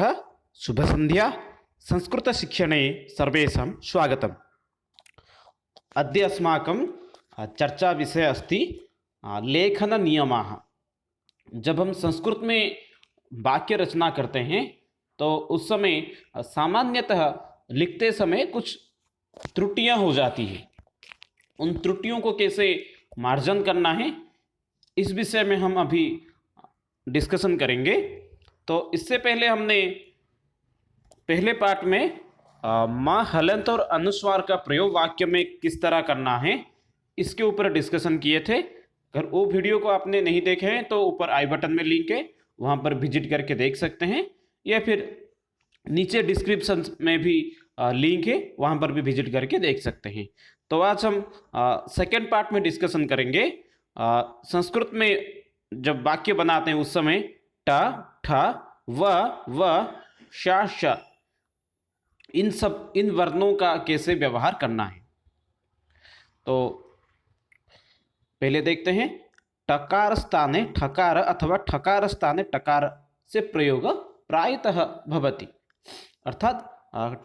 शुभसन्ध्या संस्कृतशिक्षणे सर्वेषां स्वागतम्। अद्य अस्माकं चर्चाविषयः अस्ति लेखननियमाः। जब हम संस्कृत में वाक्य रचना करते हैं तो उस समय सामान्यतः लिखते समय कुछ त्रुटियां हो जाती हैं। उन त्रुटियों को कैसे मार्जन करना है, इस विषय में हम अभी डिस्कशन करेंगे। तो इससे पहले हमने पहले पार्ट में माँ हलंत और अनुस्वार का प्रयोग वाक्य में किस तरह करना है, इसके ऊपर डिस्कशन किए थे। अगर वो वीडियो को आपने नहीं देखे हैं तो ऊपर आई बटन में लिंक है, वहाँ पर विजिट करके देख सकते हैं, या फिर नीचे डिस्क्रिप्शन में भी लिंक है, वहाँ पर भी विजिट करके देख सकते हैं। तो आज हम सेकेंड पार्ट में डिस्कशन करेंगे। संस्कृत में जब वाक्य बनाते हैं उस समय ट, ठ, व, श, श, इन वर्णों का कैसे व्यवहार करना है। तो पहले देखते हैं, टकार स्थाने ठकार अथवा ठकार स्थाने टकार से प्रयोग प्रायतः भवति। अर्थात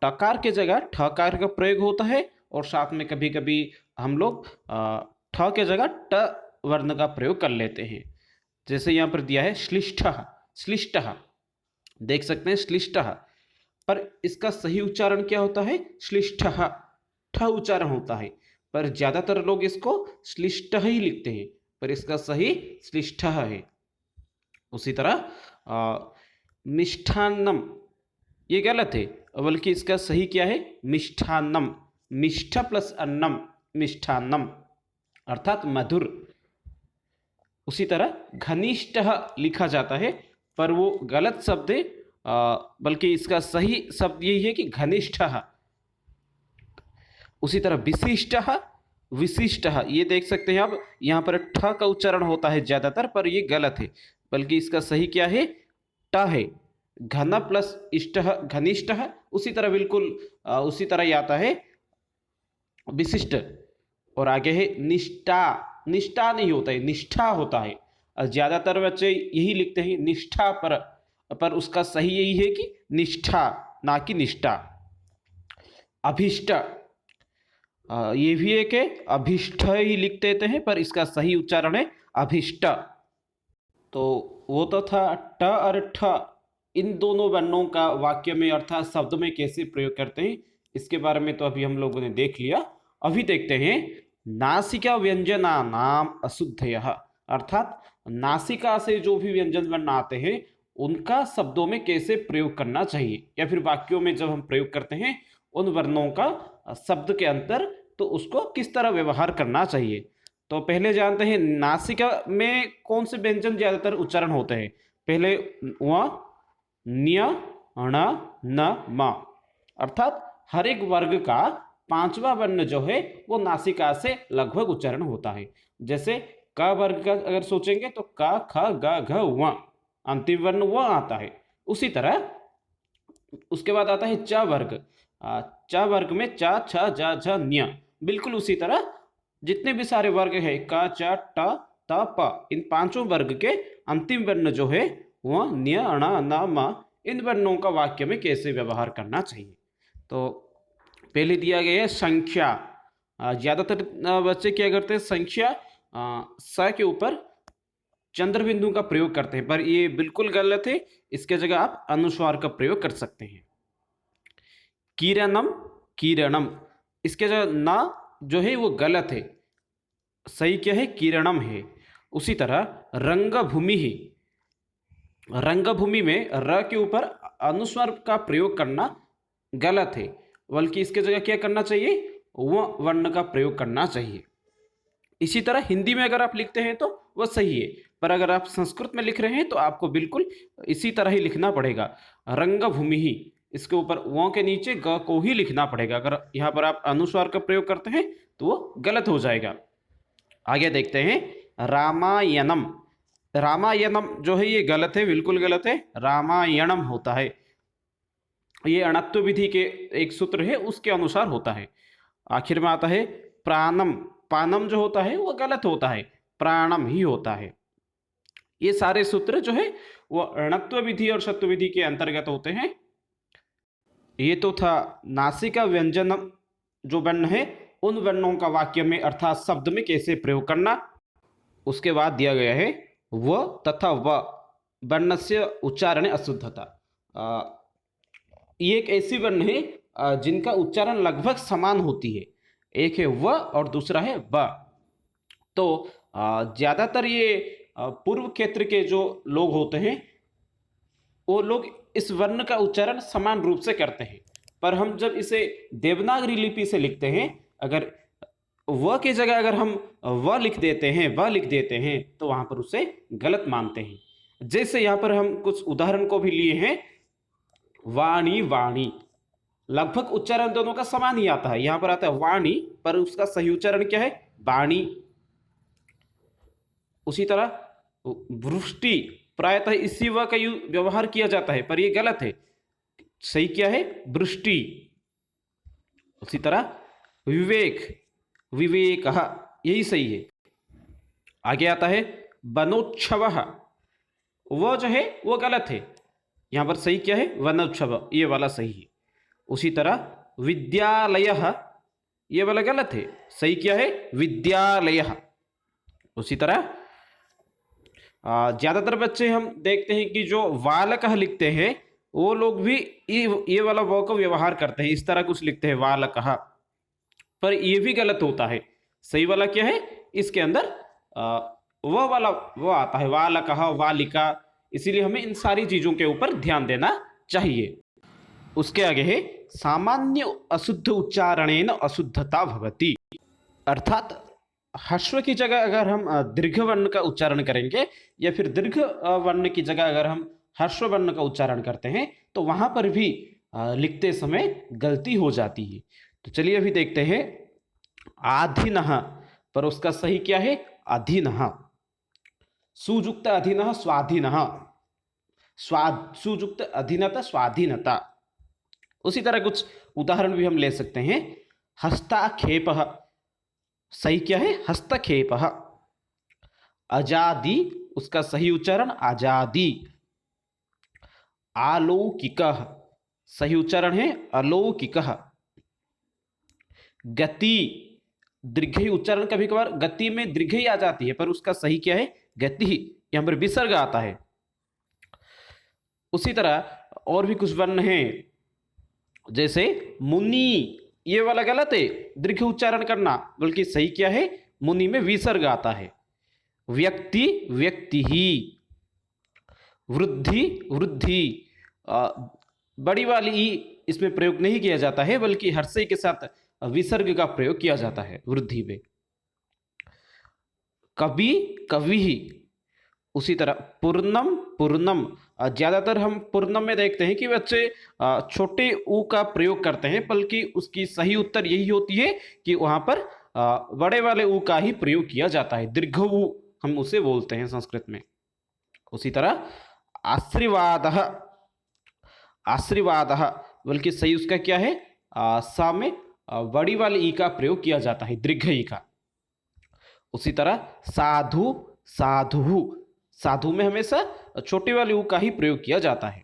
टकार के जगह ठकार का प्रयोग होता है और साथ में कभी कभी हम लोग ठ के जगह ट वर्ण का प्रयोग कर लेते हैं। जैसे यहाँ पर दिया है श्लिष्टः, श्लिष्टः, देख सकते हैं श्लिष्टः, पर इसका सही उच्चारण क्या होता है? श्लिष्टः, ठ उच्चारण होता है, पर ज्यादातर लोग इसको श्लिष्टः ही लिखते हैं, पर इसका सही श्लिष्टः है। उसी तरह मिष्ठान्नम, ये गलत है, बल्कि इसका सही क्या है? मिष्ठान्नम, मिष्ठ प्लस अन्नम, मिष्ठान्नम अर्थात मधुर। उसी तरह घनिष्ठः लिखा जाता है, पर वो गलत शब्द है, बल्कि इसका सही शब्द यही है कि घनिष्ठः। उसी तरह विशिष्टः, विशिष्टः, ये देख सकते हैं आप, यहाँ पर ठ का उच्चारण होता है ज्यादातर, पर ये गलत है, बल्कि इसका सही क्या है? ट है। घन प्लस इष्टः, घनिष्ठः। उसी तरह बिल्कुल उसी तरह ही आता है विशिष्ट। और आगे है निष्ठा, निष्ठा नहीं होता है, निष्ठा होता है। ज्यादातर बच्चे यही लिखते हैं निष्ठा, पर उसका सही यही है कि निष्ठा, ना कि निष्ठा। अभिष्ट, ये भी एक है, अभिष्ट ही लिख देते हैं, पर इसका सही उच्चारण है अभिष्ट। तो वो तो था ट और ठ, इन दोनों वर्णों का वाक्य में अर्थात शब्द में कैसे प्रयोग करते हैं, इसके बारे में तो अभी हम लोगों ने देख लिया। अभी देखते हैं नासिका व्यंजना नाम अशुद्धयः, अर्थात नासिका से जो भी व्यंजन वर्ण आते हैं उनका शब्दों में कैसे प्रयोग करना चाहिए, या फिर वाक्यों में जब हम प्रयोग करते हैं उन वर्णों का शब्द के अंतर, तो उसको किस तरह व्यवहार करना चाहिए। तो पहले जानते हैं नासिका में कौन से व्यंजन ज्यादातर उच्चारण होते हैं। पहले व, न्य, ण, न, म, अर्थात हर एक वर्ग का पांचवा वर्ण जो है वो नासिका से लगभग उच्चारण होता है। जैसे क वर्ग का अगर सोचेंगे तो क, ख, ग, घ, व, अंतिम वर्ण व आता है। उसी तरह उसके बाद आता है च वर्ग। च वर्ग में च, छ, ज, झ, न्य, बिल्कुल उसी तरह जितने भी सारे वर्ग है क, च, ट, त, प, इन पांचों वर्ग के अंतिम वर्ण जो है वह न्य, ण, न, म, इन वर्णों का वाक्य में कैसे व्यवहार करना चाहिए। तो पहले दिया गया है संख्या। ज्यादातर बच्चे क्या करते हैं, संख्या स के ऊपर चंद्र बिंदु का प्रयोग करते हैं, पर ये बिल्कुल गलत है। इसके जगह आप अनुस्वार का प्रयोग कर सकते हैं। किरणम, किरणम, इसके जगह न जो है वो गलत है, सही क्या है? किरणम है। उसी तरह रंगभूमि ही, रंगभूमि में र के ऊपर अनुस्वार का प्रयोग करना गलत है, बल्कि इसके जगह क्या करना चाहिए? व वर्ण का प्रयोग करना चाहिए। इसी तरह हिंदी में अगर आप लिखते हैं तो वह सही है, पर अगर आप संस्कृत में लिख रहे हैं तो आपको बिल्कुल इसी तरह ही लिखना पड़ेगा। रंगभूमि ही, इसके ऊपर व के नीचे ग को ही लिखना पड़ेगा। अगर यहाँ पर आप अनुस्वार का प्रयोग करते हैं तो वो गलत हो जाएगा। आगे देखते हैं रामायणम। रामायणम जो है ये गलत है, बिल्कुल गलत है, रामायणम होता है। ये अणत्व विधि के एक सूत्र है, उसके अनुसार होता है। आखिर में आता है प्राणम। पानम जो होता है वो गलत होता है, प्राणम ही होता है। ये सारे सूत्र जो है वो णत्व विधि और षत्व विधि के अंतर्गत होते हैं। ये तो था नासिका व्यंजन जो वर्ण है उन वर्णों का वाक्य में अर्थात शब्द में कैसे प्रयोग करना। उसके बाद दिया गया है व तथा व वर्णस्य उच्चारण अशुद्धता। ये एक ऐसी वर्ण है जिनका उच्चारण लगभग समान होती है। एक है व और दूसरा है ब। तो ज़्यादातर ये पूर्व क्षेत्र के जो लोग होते हैं वो लोग इस वर्ण का उच्चारण समान रूप से करते हैं, पर हम जब इसे देवनागरी लिपि से लिखते हैं, अगर व की जगह अगर हम व लिख देते हैं तो वहां पर उसे गलत मानते हैं। जैसे यहाँ पर हम कुछ उदाहरण को भी लिए हैं, वाणी वाणी, लगभग उच्चारण दोनों का समान ही आता है। यहाँ पर आता है वाणी पर उसका सही उच्चारण क्या है, वाणी। उसी तरह वृष्टि, प्रायतः इसी व का व्यवहार किया जाता है पर यह गलत है, सही क्या है, वृष्टि। उसी तरह विवेक, विवेक, यही सही है। आगे आता है वनोत्सव, वह जो है वो गलत है, यहां पर सही क्या है, वनोत्सव, ये वाला सही है। उसी तरह विद्यालय, ये वाला गलत है, सही क्या है, विद्यालय। उसी तरह ज्यादातर बच्चे हम देखते हैं कि जो वालक लिखते हैं वो लोग भी ये वाला व का व्यवहार करते हैं, इस तरह कुछ लिखते हैं वालक, पर ये भी गलत होता है। सही वाला क्या है, इसके अंदर वह वाला वो आता है, वालक, वालिका। इसीलिए हमें इन सारी चीजों के ऊपर ध्यान देना चाहिए। उसके आगे है सामान्य अशुद्ध उच्चारणेन अशुद्धता भवति, अर्थात ह्रस्व की जगह अगर हम दीर्घ वर्ण का उच्चारण करेंगे या फिर दीर्घ वर्ण की जगह अगर हम ह्रस्व वर्ण का उच्चारण करते हैं तो वहां पर भी लिखते समय गलती हो जाती है। तो चलिए अभी देखते हैं आधीनः, पर उसका सही क्या है, अधीनः। सुजुक्त अधीनः स्वाधीनः, सुजुक्त अधीनता स्वाधीनता। उसी तरह कुछ उदाहरण भी हम ले सकते हैं। हस्ताक्षेपः, सही क्या है, हस्तक्षेपः। आजादी, उसका सही उच्चारण आजादी। अलौकिकः, सही उच्चारण है अलौकिकः। गति, दीर्घ उच्चारण, कभी कभार गति में दीर्घ ही आ जाती है पर उसका सही क्या है, गति। यहां पर विसर्ग आता है। उसी तरह और भी कुछ वर्ण हैं, जैसे मुनि, ये वाला गलत है दीर्घ उच्चारण करना, बल्कि सही क्या है, मुनि में विसर्ग आता है। व्यक्ति, व्यक्ति ही। वृद्धि, वृद्धि, बड़ी वाली ई इसमें प्रयोग नहीं किया जाता है बल्कि हर्षय के साथ विसर्ग का प्रयोग किया जाता है वृद्धि में। कवि, कवि ही। उसी तरह पूर्णम, पूर्णम, ज्यादातर हम पूर्णम में देखते हैं कि बच्चे छोटे ऊ का प्रयोग करते हैं, बल्कि उसकी सही उत्तर यही होती है कि वहां पर बड़े वाले ऊ का ही प्रयोग किया जाता है, दीर्घ ऊ हम उसे बोलते हैं संस्कृत में। उसी तरह आशीर्वादः, आशीर्वादः, बल्कि सही उसका क्या है, सा में बड़ी वाले ई का प्रयोग किया जाता है, दीर्घ ई का। उसी तरह साधु, साधु, साधु में हमेशा छोटे वाले ऊ का ही प्रयोग किया जाता है।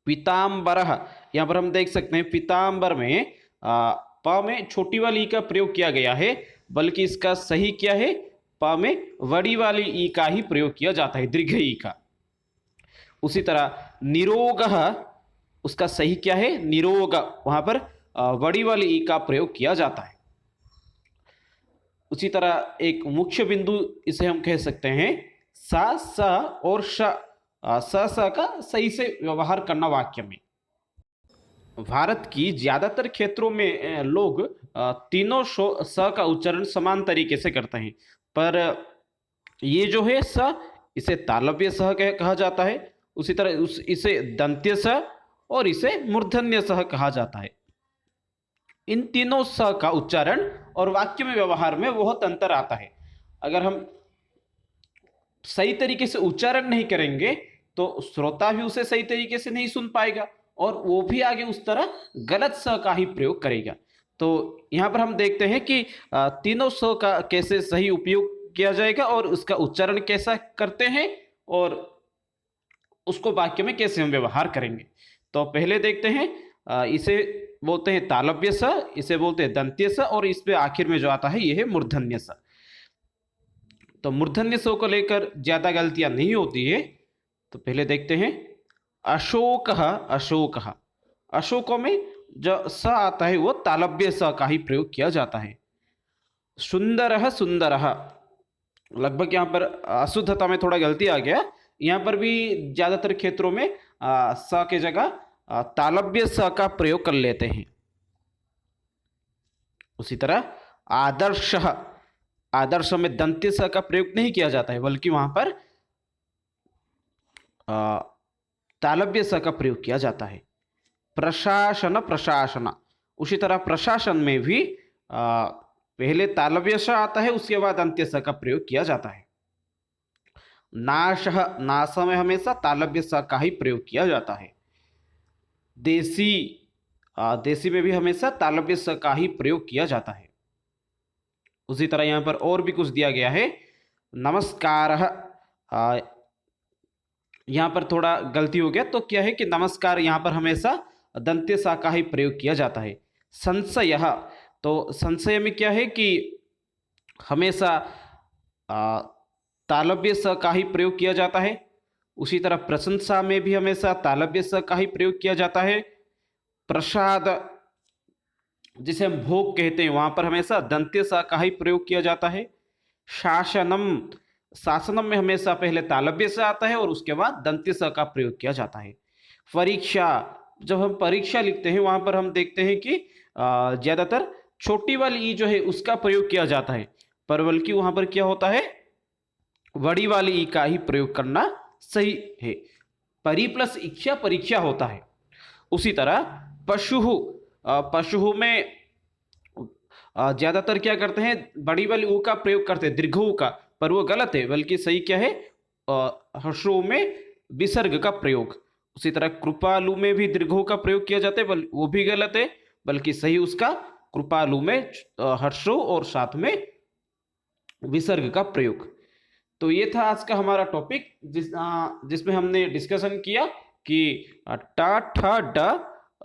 पीताम्बरः, यहां पर हम देख सकते हैं पीताम्बर में प में छोटी वाली ई का प्रयोग किया गया है, बल्कि इसका सही क्या है, प में बड़ी वाली ई का ही प्रयोग किया जाता है, दीर्घ ई का। उसी तरह निरोगः, उसका सही क्या है, निरोग, वहां पर बड़ी वाली ई का प्रयोग किया जाता है। उसी तरह एक मुख्य बिंदु इसे हम कह सकते हैं, सा, स और श, स का सही से व्यवहार करना वाक्य में। भारत की ज्यादातर क्षेत्रों में लोग तीनों स का उच्चारण समान तरीके से करते हैं, पर ये जो है स, इसे तालव्य स कहा जाता है। उसी तरह इसे दंत्य स और इसे मूर्धन्य स कहा जाता है। इन तीनों स का उच्चारण और वाक्य में व्यवहार में बहुत अंतर आता है। अगर हम सही तरीके से उच्चारण नहीं करेंगे तो श्रोता भी उसे सही तरीके से नहीं सुन पाएगा और वो भी आगे उस तरह गलत स का ही प्रयोग करेगा। तो यहाँ पर हम देखते हैं कि तीनों स का कैसे सही उपयोग किया जाएगा और उसका उच्चारण कैसा करते हैं, और उसको वाक्य में कैसे हम व्यवहार करेंगे। तो पहले देखते हैं, इसे बोलते हैं तालव्य स, इसे बोलते हैं दंत्य स, और इस पे आखिर में जो आता है ये है मूर्धन्य स। तो मूर्धन्य स को लेकर ज्यादा गलतियां नहीं होती है। तो पहले देखते हैं, अशोकः अशोकः। अशोकों में जो स आता है वो तालव्य स का ही प्रयोग किया जाता है। सुंदरः सुंदरः, लगभग यहाँ पर अशुद्धता में थोड़ा गलती आ गया। यहाँ पर भी ज्यादातर क्षेत्रों में स की जगह तालव्य स का प्रयोग कर लेते हैं। उसी तरह आदर्शः, आदर्श में दंत्य स का प्रयोग नहीं किया जाता है, बल्कि वहां पर तालव्य स का प्रयोग किया जाता है। प्रशासन प्रशासन, उसी तरह प्रशासन में भी पहले तालव्य स आता है, उसके बाद अंत्य स का प्रयोग किया जाता है। नाशः, नाश में हमेशा तालव्य स का ही प्रयोग किया जाता है। देसी, देसी में भी हमेशा तालव्य स का ही प्रयोग किया जाता है। उसी तरह यहाँ पर और भी कुछ दिया गया है। नमस्कारः, यहाँ पर थोड़ा गलती हो गया, तो क्या है कि नमस्कार यहाँ पर हमेशा दंत्य सा का ही प्रयोग किया जाता है। संशयः, तो संशय में क्या है कि हमेशा तालव्य स का ही प्रयोग किया जाता है। उसी तरह प्रशंसा में भी हमेशा तालव्य स का ही प्रयोग किया जाता है। प्रसाद, जिसे हम भोग कहते हैं, वहां पर हमेशा दंत्य स का ही प्रयोग किया जाता है। शासनम, शासनम में हमेशा पहले तालव्य स आता है और उसके बाद दंत्य स का प्रयोग किया जाता है। परीक्षा, जब हम परीक्षा लिखते हैं वहां पर हम देखते हैं कि ज्यादातर छोटी वाली ई जो है उसका प्रयोग किया जाता है, पर बल्कि वहां पर क्या होता है, बड़ी वाली ई का ही प्रयोग करना सही है। परी प्लस इच्छा परीक्षा होता है। उसी तरह पशु, पशु में ज्यादातर क्या करते हैं, बड़ी वाली ऊ का प्रयोग करते हैं, दीर्घ ऊ का, पर वो गलत है, बल्कि सही क्या है, हर्षों में विसर्ग का प्रयोग। उसी तरह कृपालु में भी दीर्घ ऊ का प्रयोग किया जाता है, वो भी गलत है, बल्कि सही उसका कृपालु में हर्षों और साथ में विसर्ग का प्रयोग। तो ये था आज का हमारा टॉपिक, जिसमें हमने डिस्कशन किया कि ट ठ ड,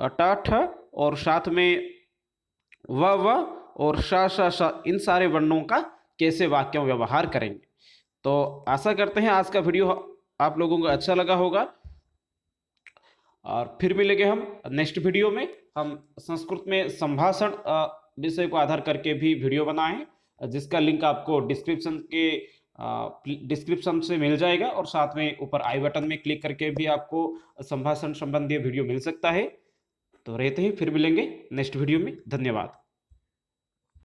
ट ठ और साथ में व और श श श, इन सारे वर्णों का कैसे वाक्य में व्यवहार करेंगे। तो आशा करते हैं आज का वीडियो आप लोगों को अच्छा लगा होगा, और फिर मिलेंगे हम नेक्स्ट वीडियो में। हम संस्कृत में संभाषण विषय को आधार करके भी वीडियो बनाए हैं, जिसका लिंक आपको डिस्क्रिप्शन से मिल जाएगा, और साथ में ऊपर आई बटन में क्लिक करके भी आपको संभाषण संबंधी वीडियो मिल सकता है। तो रहते हैं, फिर मिलेंगे नेक्स्ट वीडियो में। धन्यवाद।